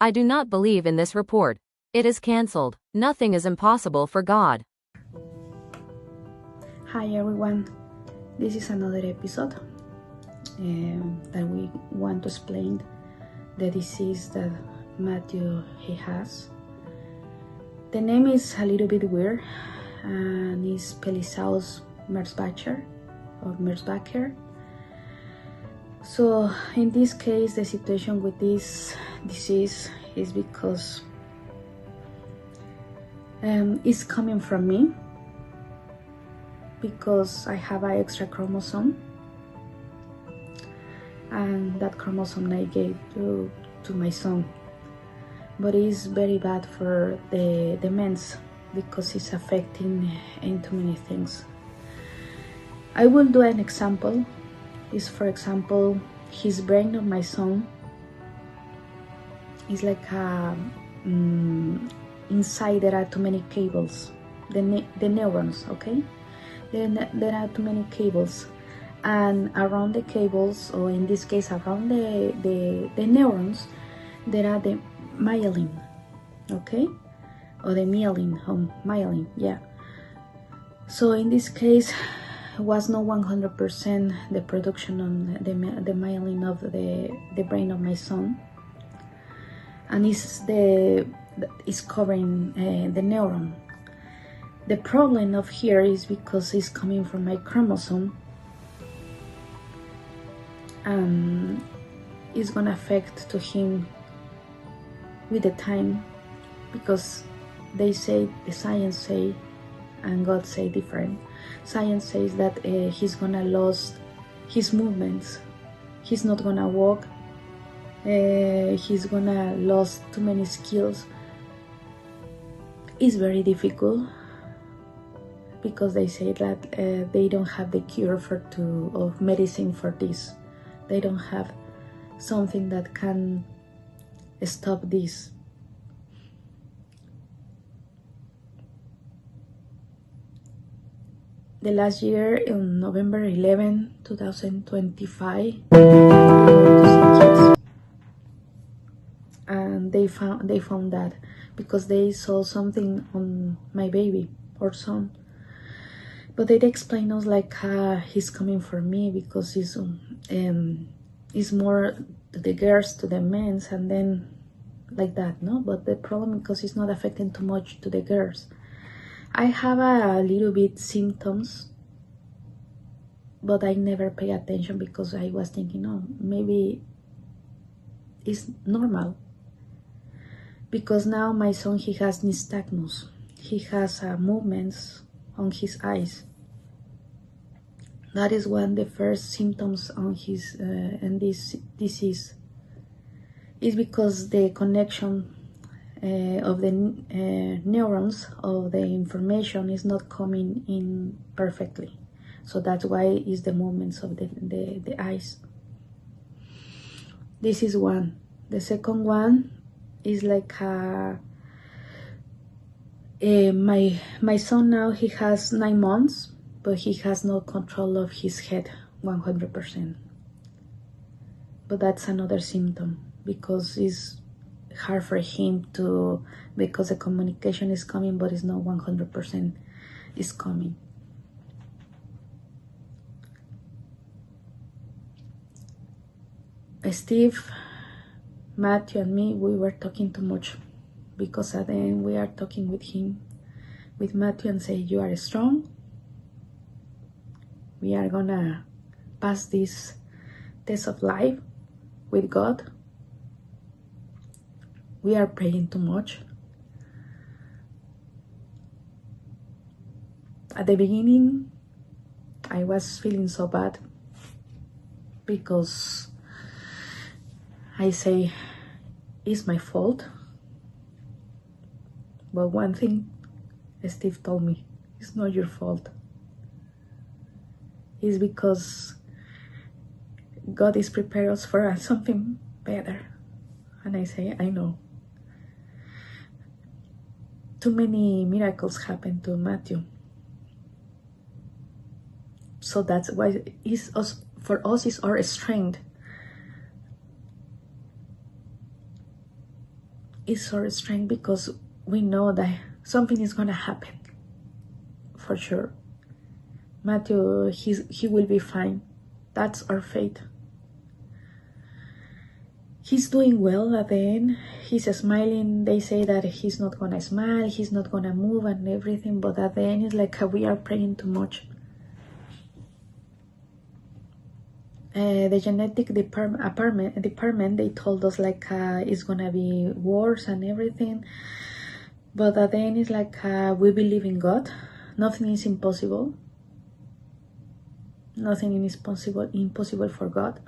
I do not believe in this report. It is cancelled. Nothing is impossible for God. Hi everyone, this is another episode that we want to explain the disease that Matthew has. The name is a little bit weird and it's Pelizaeus Merzbacher or Merzbacher. So in this case, the situation with this disease is because it's coming from me, because I have an extra chromosome, and that chromosome I gave to my son. But it's very bad for the men's because it's affecting into many things. I will do an example. Is, for example, his brain of my son is like a inside there are too many cables, the neurons, okay? There are too many cables, and around the cables, or in this case around the neurons, there are the myelin, okay? Or the myelin, yeah. So in this case, was not 100% the production on the myelin of the brain of my son, and it's covering the neuron. The problem of here is because it's coming from my chromosome, and it's gonna affect to him with the time, because they say, the science say, and God say different. Science says that he's gonna lose his movements. He's not gonna walk. He's gonna lose too many skills. It's very difficult, because they say that they don't have the cure of medicine for this. They don't have something that can stop this. The last year, on November 11, 2025, and they found that because they saw something on my baby or son. But they explain us like he's coming for me because it's more to the girls, to the men's, and then like that, no? But the problem because it's not affecting too much to the girls. I have a little bit symptoms, but I never pay attention because I was thinking, oh, maybe it's normal. Because now my son, he has nystagmus. He has movements on his eyes. That is one of the first symptoms on his and this disease. Is because the connection of the neurons of the information is not coming in perfectly. So that's why is the movements of the eyes. This is one. The second one is like my son now, he has 9 months, but he has no control of his head 100%. But that's another symptom, because it's hard for him to, because the communication is coming, but it's not 100% is coming. Steve, Matthew, and me, we were talking too much, because at the end we are talking with him, with Matthew, and say, you are strong. We are gonna pass this test of life with God. We are praying too much. At the beginning, I was feeling so bad, because I say, it's my fault. But one thing Steve told me, it's not your fault. It's because God is preparing us for something better. And I say, I know. Too many miracles happened to Matthew. So that's why for us is our strength. is our strength, because we know that something is gonna happen for sure. Matthew, he will be fine. That's our faith. He's doing well at the end. He's smiling. They say that he's not gonna smile, he's not gonna move and everything, but at the end it's like we are praying too much. The genetic department, they told us like it's gonna be worse and everything, but at the end it's like we believe in God. Nothing is impossible. Nothing is impossible for God.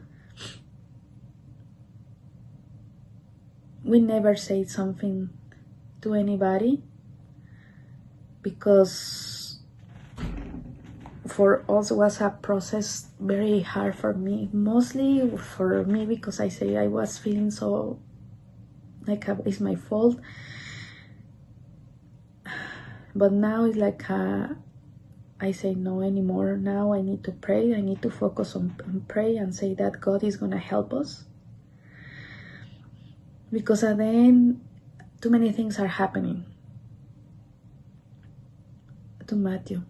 We never say something to anybody, because for us was a process very hard for me, mostly for me, because I say I was feeling so like it's my fault. But now it's like I say no anymore. Now I need to pray. I need to focus on pray and say that God is gonna help us, because at the end too many things are happening to Matthew,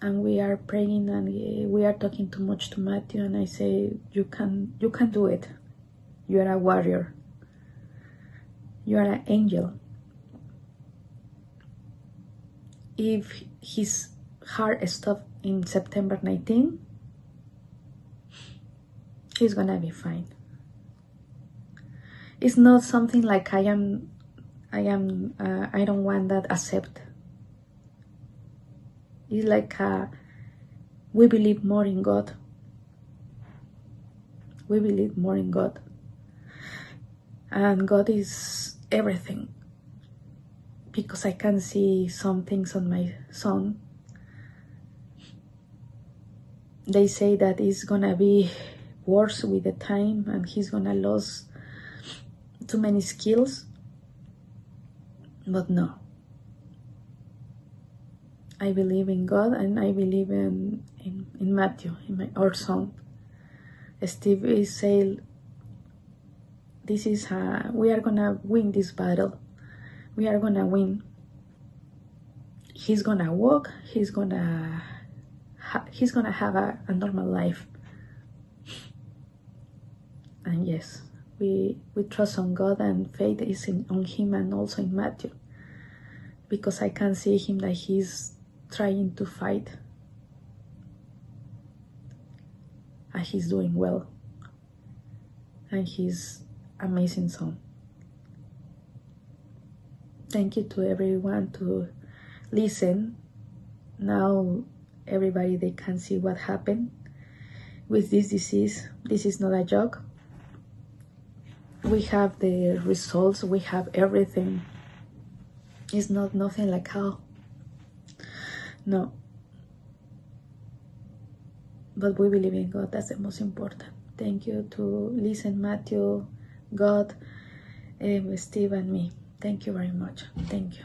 and we are praying and we are talking too much to Matthew, and I say you can do it. You are a warrior. You are an angel. If his heart stopped in September 19, he's gonna be fine. It's not something like I don't want that accept. It's like we believe more in God. We believe more in God. And God is everything. Because I can see some things on my son. They say that it's gonna be worse with the time and he's gonna lose too many skills, but no. I believe in God, and I believe in Matthew, our son. Steve is saying, this is we are gonna win this battle. We are gonna win. He's gonna walk. He's gonna have a normal life. And yes, we trust on God, and faith is on him and also in Matthew, because I can see him that he's trying to fight, and he's doing well, and he's amazing son. Thank you to everyone to listen. Now everybody, they can see what happened with this disease. This is not a joke. We have the results, we have everything. It's not nothing like how. No. But we believe in God, that's the most important. Thank you to listen, Matthew, God, Steve and me. Thank you very much. Thank you.